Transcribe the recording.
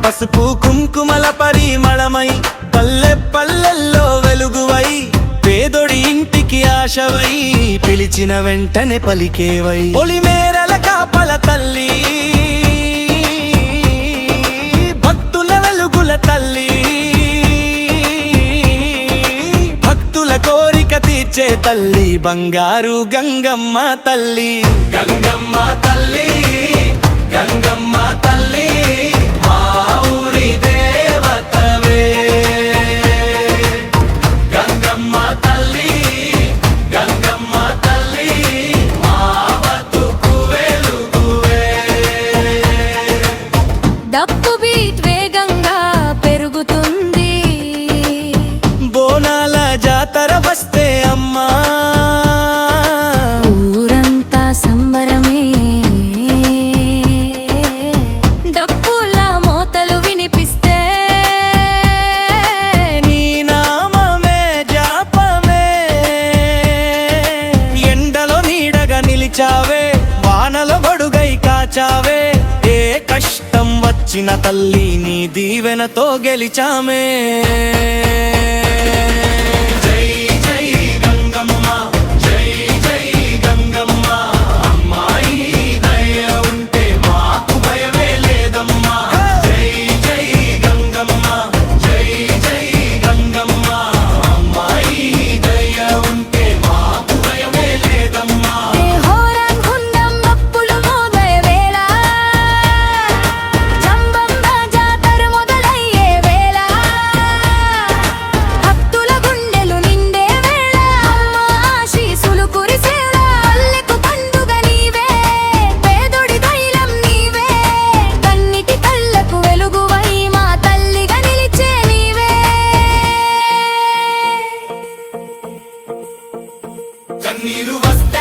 పసుపు కుంకుమల పరిమళమై పల్లె పల్లెల్లో వెలుగువై పేదోడి ఇంటికి ఆశవై పిలిచిన వెంటనే పలికేవై పొలిమేరల కాపల తల్లి భక్తుల వెలుగుల తల్లి భక్తుల కోరిక తీర్చే తల్లి బంగారు గంగమ్మ తల్లి గంగమ్మ తల్లి గంగమ్మ తల్లి డప్పు బీట్ వేగంగా పెరుగుతుంది బోనాల జాతర వస్తే అమ్మా ఊరంతా సంబరమే డప్పుల మోతలు వినిపిస్తే నీ నామమే జాపమే ఎండలో నీడగా నిలిచావే వానలో గొడుగై కాచావే ఏ కష్టం వచ్చిన తల్లి నీ దీవెనతో గెలిచామే జై జై గంగమ్మ జై జై గంగమ్మ అమ్మాయి దయ ఉంటే మాకు భయమే లేదమ్మా జై జై గంగమ్మ జై జై గంగమ్మ అమ్మాయి దయ ఉంటే మాకు భయమే లేదమ్మా హోరం హుండం డప్పులు మోగే వేళ జంబంబ జాతర మొదలయ్యే వేళ భక్తుల గుండెలు నిండే వేళ అమ్మ ఆశీసులు కురిసేలా పల్లెకు పండుగ నీవే పేదోడి దైలం నీవే కన్నిటి కళ్ళకు వెలుగువై మా తల్లిగా నిలిచే నీవే కన్నీరు వస్తే